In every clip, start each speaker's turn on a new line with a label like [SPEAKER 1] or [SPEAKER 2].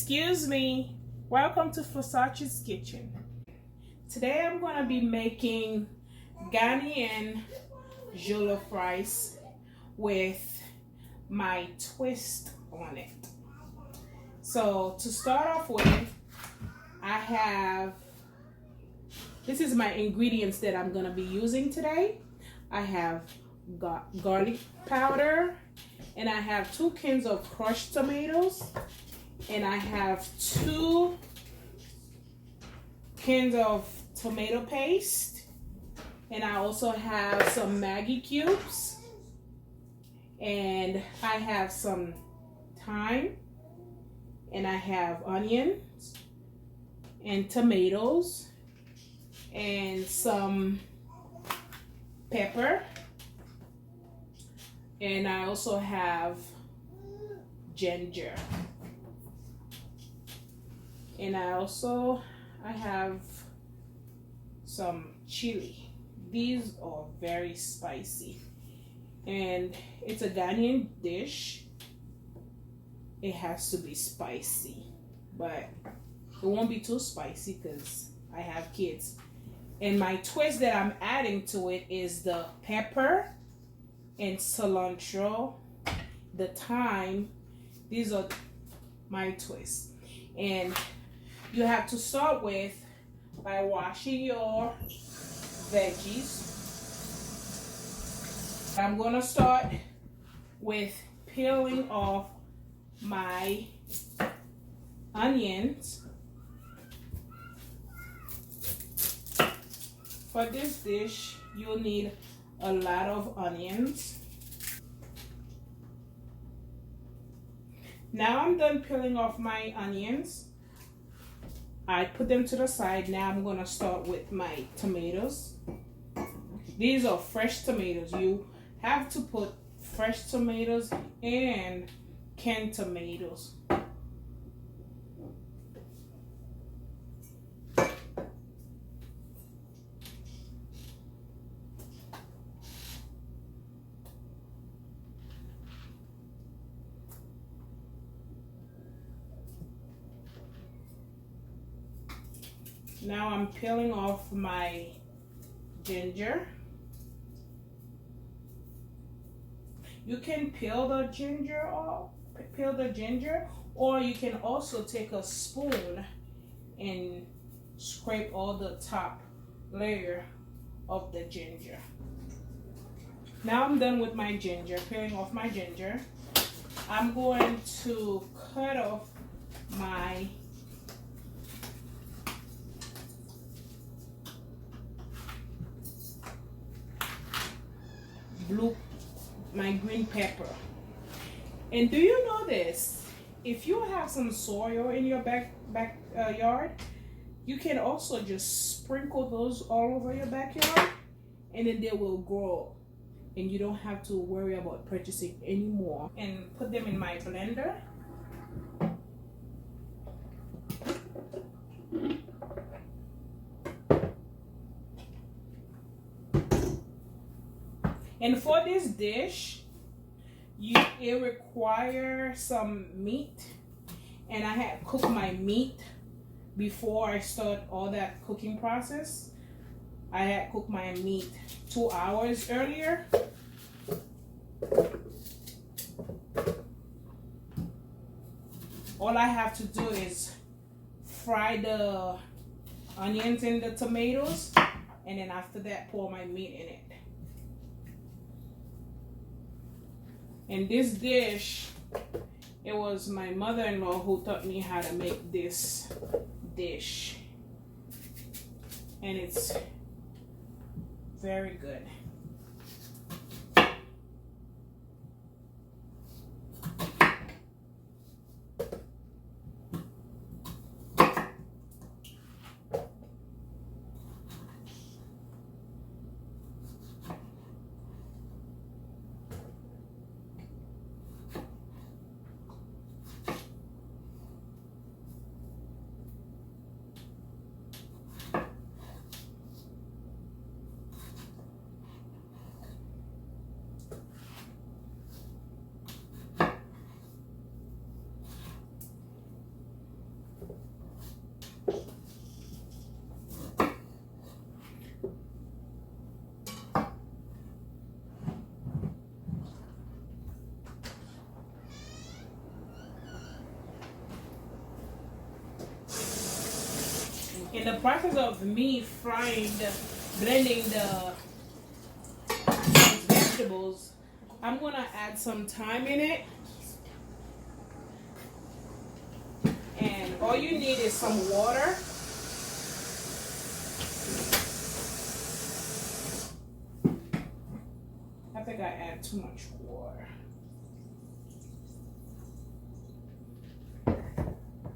[SPEAKER 1] Excuse me. Welcome to Versace's Kitchen. Today I'm going to be making Ghanaian jollof rice with my twist on it. So to start off with, this is my ingredients that I'm going to be using today. I have garlic powder, and I have 2 cans of crushed tomatoes, and I have 2 cans of tomato paste, and I also have some Maggi cubes, and I have some thyme, and I have onions and tomatoes and some pepper, and I also have ginger, and I have some chili. These are very spicy, and it's a Ghanaian dish. It has to be spicy, but it won't be too spicy because I have kids. And my twist that I'm adding to it is the pepper and cilantro, the thyme. These are my twists. And you have to start with by washing your veggies. I'm gonna start with peeling off my onions. For this dish, you'll need a lot of onions. Now I'm done peeling off my onions. I put them to the side. Now I'm gonna start with my tomatoes. These are fresh tomatoes. You have to put fresh tomatoes and canned tomatoes. Now I'm peeling off my ginger. You can peel the ginger off, or you can also take a spoon and scrape all the top layer of the ginger. Now I'm done with my ginger, peeling off my ginger. I'm going to cut off my green pepper. And do you know this? If you have some soil in your backyard, you can also just sprinkle those all over your backyard, and then they will grow, and you don't have to worry about purchasing anymore. And put them in my blender. And for this dish, it requires some meat, and I had cooked my meat before I start all that cooking process. I had cooked my meat 2 hours earlier. All I have to do is fry the onions and the tomatoes, and then after that pour my meat in it. And this dish, it was my mother-in-law who taught me how to make this dish, and it's very good. In the process of me blending the vegetables, I'm gonna add some thyme in it. And all you need is some water. I think I add too much water.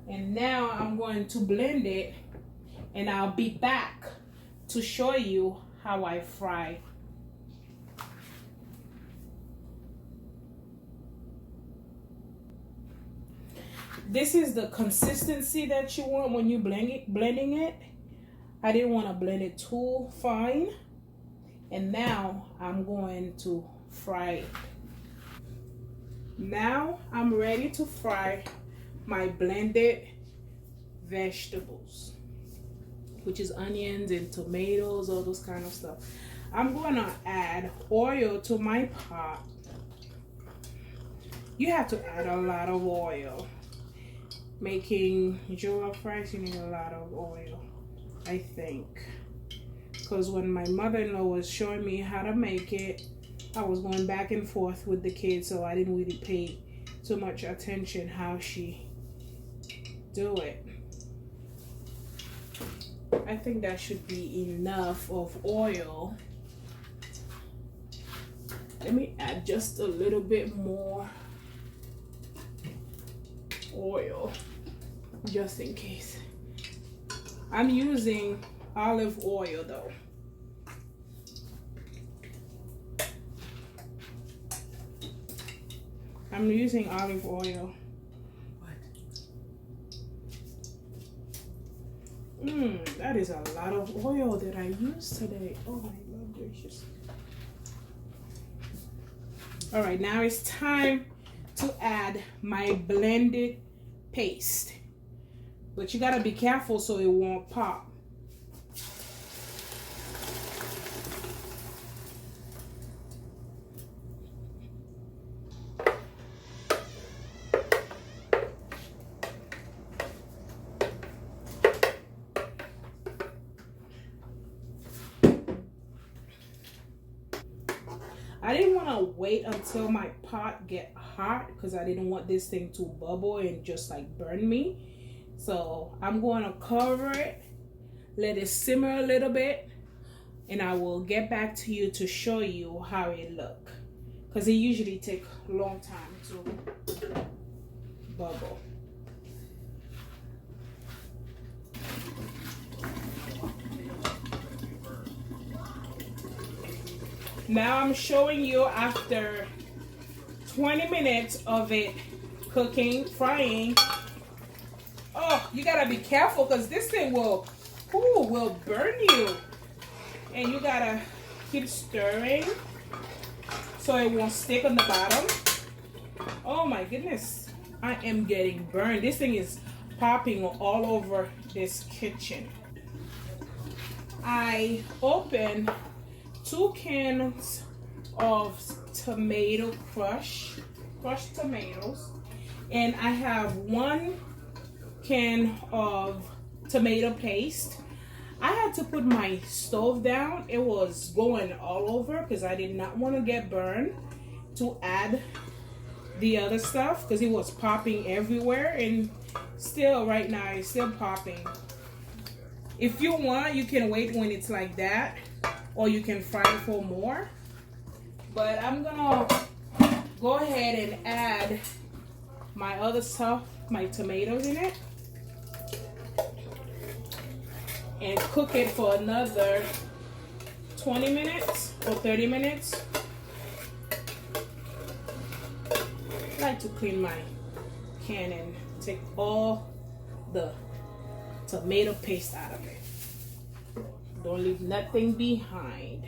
[SPEAKER 1] And now I'm going to blend it, and I'll be back to show you how I fry. This is the consistency that you want when you blending it. I didn't want to blend it too fine. And now I'm going to fry it. Now I'm ready to fry my blended vegetables, which is onions and tomatoes, all those kind of stuff. I'm gonna add oil to my pot. You have to add a lot of oil. Making jollof rice, you need a lot of oil, I think. Because when my mother-in-law was showing me how to make it, I was going back and forth with the kids, so I didn't really pay too much attention how she do it. I think that should be enough of oil. Let me add just a little bit more oil, just in case. I'm using olive oil though. I'm using olive oil. That is a lot of oil that I used today. Oh my God gracious. All right, now it's time to add my blended paste. But you gotta be careful so it won't pop. I didn't want to wait until my pot get hot because I didn't want this thing to bubble and just like burn me. So I'm going to cover it, let it simmer a little bit, and I will get back to you to show you how it look, because it usually takes a long time to bubble. Now I'm showing you after 20 minutes of it cooking, frying. Oh, you gotta be careful because this thing will burn you. And you gotta keep stirring so it won't stick on the bottom. Oh my goodness, I am getting burned. This thing is popping all over this kitchen. I opened 2 cans of tomato crushed tomatoes, and I have 1 can of tomato paste. I had to put my stove down. It was going all over because I did not want to get burned to add the other stuff because it was popping everywhere, and still right now it's still popping. If you want, you can wait when it's like that, or you can fry it for more. But I'm gonna go ahead and add my other stuff, my tomatoes in it, and cook it for another 20 minutes or 30 minutes. I like to clean my can and take all the tomato paste out of it. Don't leave nothing behind.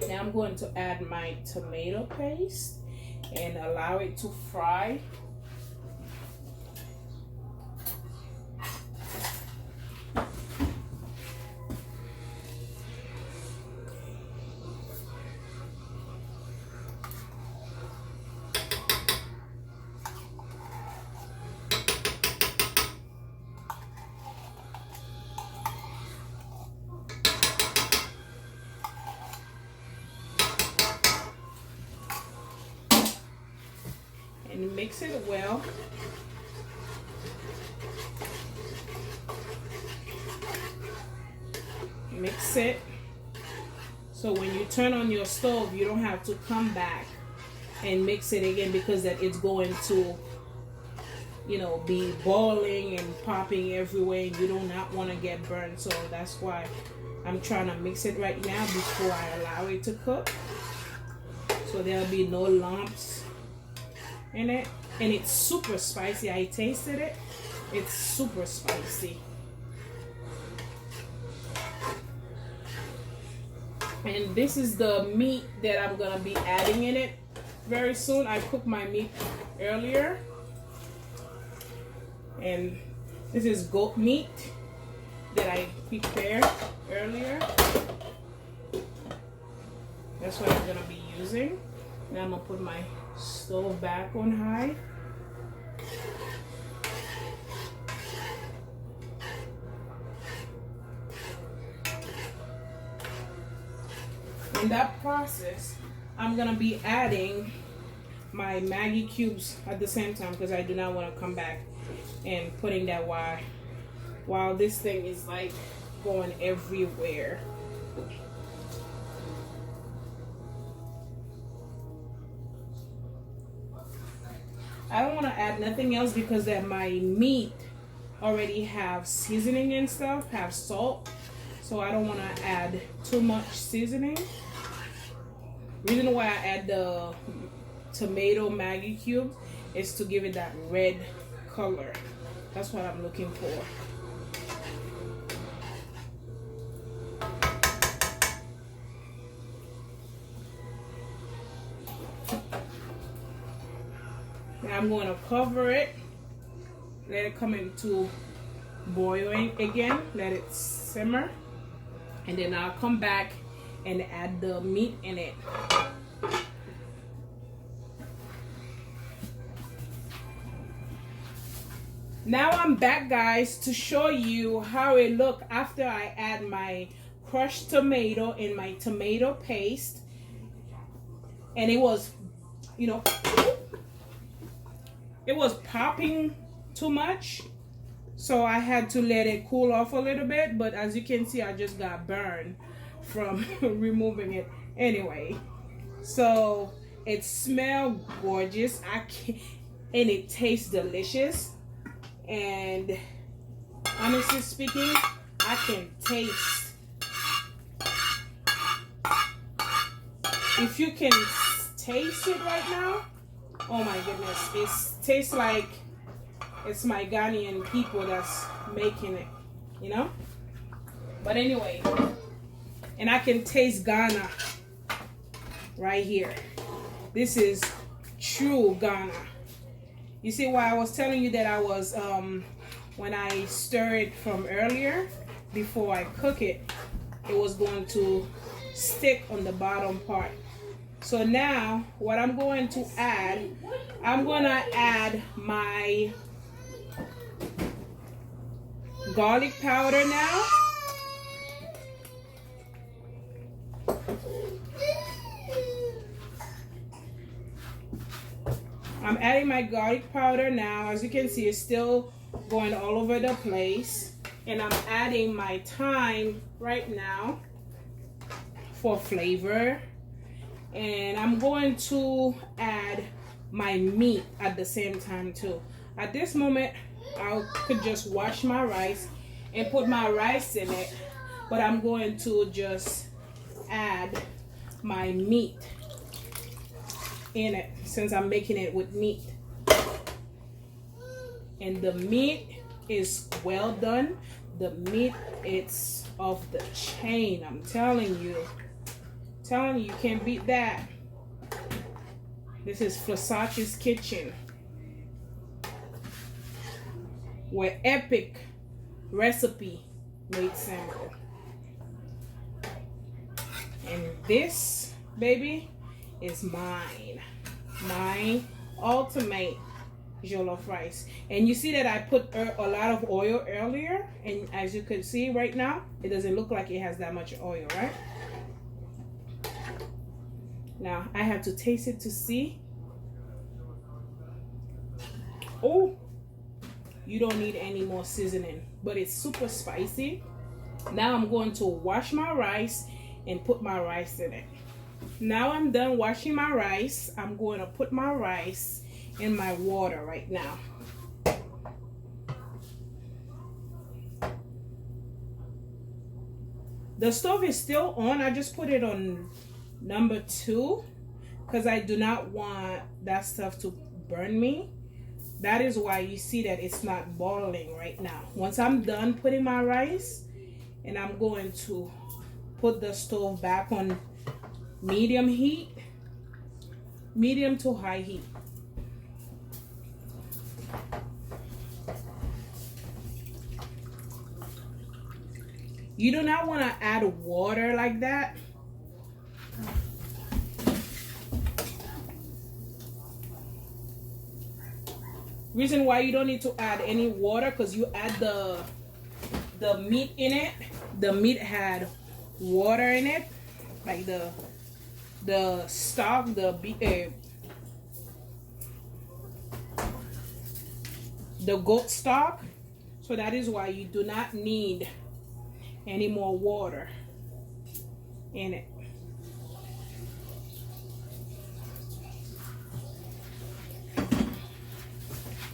[SPEAKER 1] Now I'm going to add my tomato paste and allow it to fry. and mix it well. Mix it so when you turn on your stove, you don't have to come back and mix it again, because that it's going to, you know, be boiling and popping everywhere, and you do not want to get burned. So that's why I'm trying to mix it right now before I allow it to cook, so there'll be no lumps in it. And it's super spicy. I tasted it. It's super spicy. And this is the meat that I'm gonna be adding in it very soon. I cooked my meat earlier, and this is goat meat that I prepared earlier. That's what I'm gonna be using. Now I'm gonna put my stove back on high. In that process, I'm gonna be adding my Maggi cubes at the same time, because I do not want to come back and putting that while this thing is like going everywhere. I don't want to add nothing else, because that my meat already have seasoning and stuff, have salt, so I don't want to add too much seasoning. Reason why I add the tomato Maggi cubes is to give it that red color. That's what I'm looking for. Now I'm going to cover it, let it come into boiling again, let it simmer, and then I'll come back and add the meat in it. Now I'm back, guys, to show you how it looked after I add my crushed tomato in my tomato paste. And it was, you know, it was popping too much, so I had to let it cool off a little bit. But as you can see, I just got burned from removing it anyway. So it smells gorgeous, and it tastes delicious. And honestly speaking, I can taste, if you can taste it right now, oh my goodness, it tastes like it's my Ghanaian people that's making it, you know. But anyway, and I can taste Ghana right here. This is true Ghana. You see why I was telling you that I was, when I stir it from earlier, before I cook it, it was going to stick on the bottom part. So now what I'm going to add, I'm going to add my garlic powder now. I'm adding my garlic powder now. As you can see, it's still going all over the place. And I'm adding my thyme right now for flavor. And I'm going to add my meat at the same time too. At this moment, I could just wash my rice and put my rice in it. But I'm going to just add my meat in it, since I'm making it with meat. And the meat is well done. The meat, it's off the chain. I'm telling you. You can't beat that. This is Flassace's Kitchen, where epic recipe made simple. And this, baby, is my ultimate jollof rice. And you see that I put a lot of oil earlier, and as you can see right now, it doesn't look like it has that much oil, right? Now I have to taste it to see. Oh, you don't need any more seasoning, but it's super spicy. Now I'm going to wash my rice and put my rice in it. Now I'm done washing my rice. I'm going to put my rice in my water right now. The stove is still on. I just put it on number 2 because I do not want that stuff to burn me. That is why you see that it's not boiling right now. Once I'm done putting my rice, and I'm going to put the stove back on medium heat, medium to high heat. You do not want to add water like that. Reason why you don't need to add any water, because you add the meat in it. The meat had water in it, like the stock, the goat stock. So that is why you do not need any more water in it.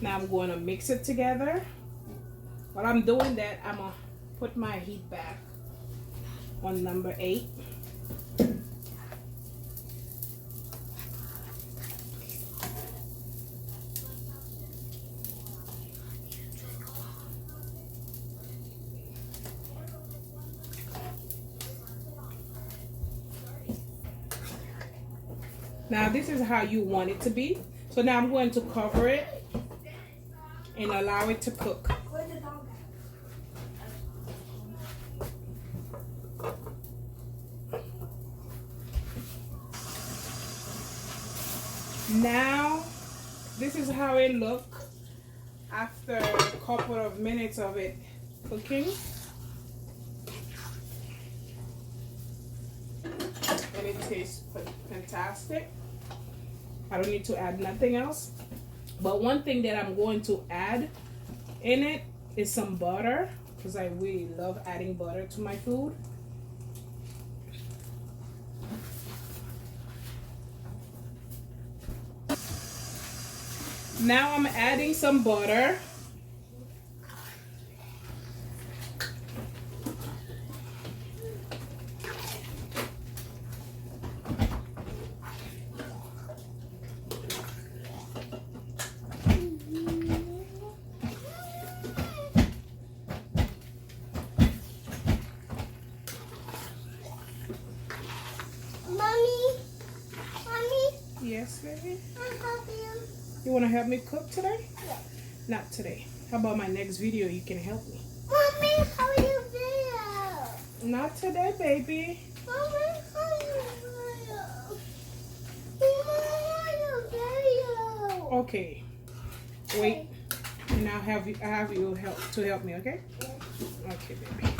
[SPEAKER 1] Now I'm going to mix it together. While I'm doing that, I'm going to put my heat back on number 8. Now this is how you want it to be. So now I'm going to cover it and allow it to cook. Now this is how it looks after a couple of minutes of it cooking. And it tastes fantastic. I don't need to add nothing else. But one thing that I'm going to add in it is some butter, because I really love adding butter to my food. Now I'm adding some butter. Yes, baby?
[SPEAKER 2] I'll help you.
[SPEAKER 1] You want to help me cook today?
[SPEAKER 2] Yeah.
[SPEAKER 1] Not today. How about my next video? You can help me.
[SPEAKER 2] Mommy, how are you video?
[SPEAKER 1] Not today, baby.
[SPEAKER 2] Mommy, how are you video? Mommy, how are you video?
[SPEAKER 1] Okay. Wait. And I'll have you help me, okay?
[SPEAKER 2] Yeah.
[SPEAKER 1] Okay, baby.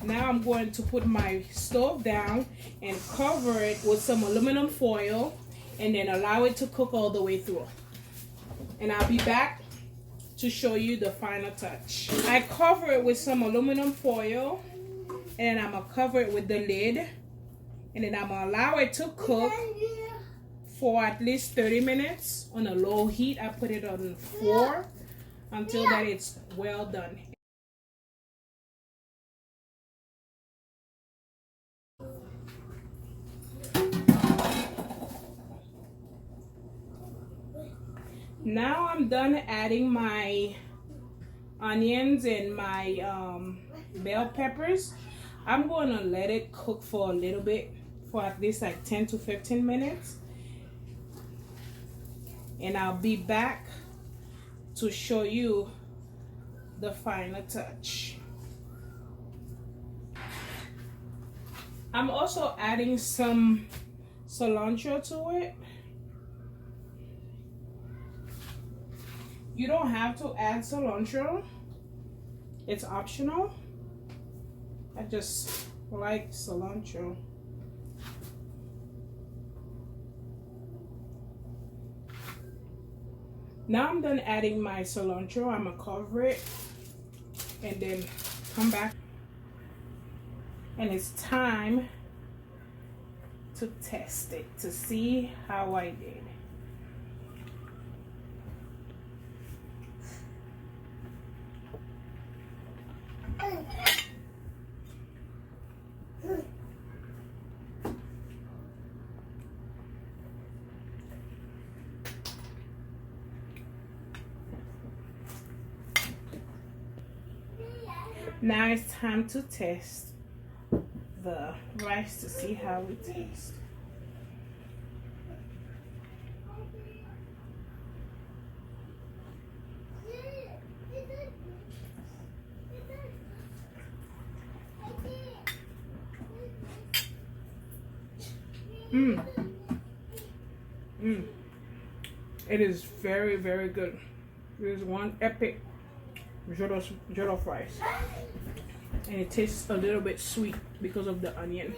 [SPEAKER 1] Now I'm going to put my stove down and cover it with some aluminum foil and then allow it to cook all the way through. And I'll be back to show you the final touch. I cover it with some aluminum foil and then I'm going to cover it with the lid and then I'm going to allow it to cook for at least 30 minutes on a low heat. I put it on 4 until that it's well done. Now I'm done adding my onions and my bell peppers. I'm going to let it cook for a little bit, for at least like 10 to 15 minutes. And I'll be back to show you the final touch. I'm also adding some cilantro to it. You don't have to add cilantro. It's optional. I just like cilantro. Now I'm done adding my cilantro. I'm gonna cover it and then come back. And it's time to test it to see how I did. Now it's time to test the rice to see how it tastes. It is very, very good. It is one epic jollof rice. And it tastes a little bit sweet because of the onion.